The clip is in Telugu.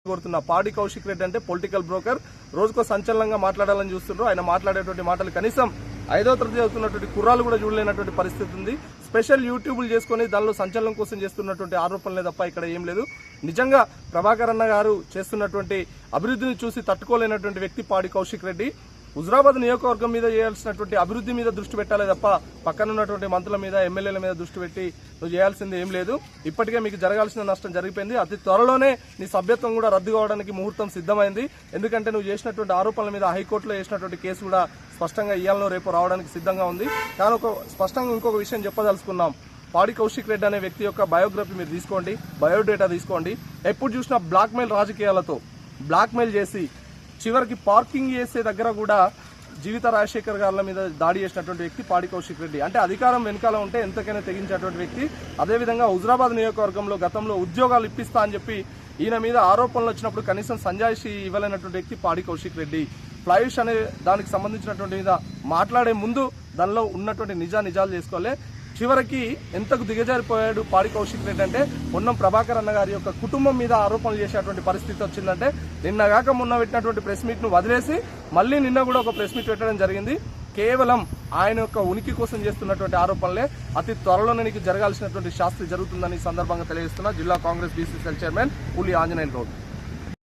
కోరుతున్న పాడి కౌశిక్ రెడ్డి అంటే పొలిటికల్ బ్రోకర్, రోజుకో సంచలనంగా మాట్లాడాలని చూస్తున్నారు. ఆయన మాట్లాడేటువంటి మాటలు కనీసం 5వ తరగతి చదువుతున్నటువంటి కుర్రాలు కూడా చూడలేనటువంటి పరిస్థితి ఉంది. స్పెషల్ యూట్యూబ్లు చేసుకుని దానిలో సంచలనం కోసం చేస్తున్నటువంటి ఆరోపణలే తప్ప ఇక్కడ ఏం లేదు. నిజంగా ప్రభాకర్ అన్న గారు చేస్తున్నటువంటి అభివృద్ధిని చూసి తట్టుకోలేనటువంటి వ్యక్తి పాడి కౌశిక్ రెడ్డి. హుజురాబాద్ నియోజకవర్గం మీద చేయాల్సినటువంటి అభివృద్ధి మీద దృష్టి పెట్టాలి తప్ప పక్కన ఉన్నటువంటి మంత్రుల మీద ఎమ్మెల్యేల మీద దృష్టి పెట్టి నువ్వు చేయాల్సింది ఏం లేదు. ఇప్పటికే మీకు జరగాల్సిన నష్టం జరిగిపోయింది. అతి త్వరలోనే నీ సభ్యత్వం కూడా రద్దు కావడానికి ముహూర్తం సిద్ధమైంది. ఎందుకంటే నువ్వు చేసినటువంటి ఆరోపణల మీద హైకోర్టులో చేసినటువంటి కేసు కూడా స్పష్టంగా ఇయ్యాలనో రేపు రావడానికి సిద్ధంగా ఉంది. కానీ స్పష్టంగా ఇంకొక విషయం చెప్పదలుచుకున్నాం. పాడి కౌశిక్ రెడ్డి అనే వ్యక్తి యొక్క బయోగ్రఫీ మీరు తీసుకోండి, బయోడేటా తీసుకోండి. ఎప్పుడు చూసినా బ్లాక్మెయిల్ రాజకీయాలతో బ్లాక్మెయిల్ చేసి చివరికి పార్కింగ్ చేసే దగ్గర కూడా జీవిత రాజశేఖర్ గారి మీద దాడి చేసినటువంటి వ్యక్తి పాడి కౌశిక్ రెడ్డి. అంటే అధికారం వెనకాల ఉంటే ఎంతకైనా తెగించేటువంటి వ్యక్తి. అదేవిధంగా హుజురాబాద్ నియోజకవర్గంలో గతంలో ఉద్యోగాలు ఇప్పిస్తా అని చెప్పి ఈయన మీద ఆరోపణలు వచ్చినప్పుడు కనీసం సంజాయిషి ఇవ్వలేనటువంటి వ్యక్తి పాడి కౌశిక్ రెడ్డి. ఫ్లైష్ అనే దానికి సంబంధించినటువంటి మీద మాట్లాడే ముందు దానిలో ఉన్నటువంటి నిజాలు చేసుకోవాలి. చివరికి ఎంతకు దిగజారిపోయాడు పాడి కౌశిక్ రెడ్డి అంటే పొన్నం ప్రభాకర్ అన్న గారి యొక్క కుటుంబం మీద ఆరోపణలు చేసేటువంటి పరిస్థితి వచ్చిందంటే నిన్నగాక మొన్న పెట్టినటువంటి ప్రెస్ మీట్ ను వదిలేసి మళ్ళీ నిన్న కూడా ఒక ప్రెస్ మీట్ పెట్టడం జరిగింది. కేవలం ఆయన యొక్క ఉనికి కోసం చేస్తున్నటువంటి ఆరోపణలే. అతి త్వరలోనే నీకు జరగాల్సినటువంటి శాస్త్రి జరుగుతుందని సందర్భంగా తెలియజేస్తున్నా జిల్లా కాంగ్రెస్ బీసీసీఎల్ చైర్మన్ పులి ఆంజనేయులు గౌడ్.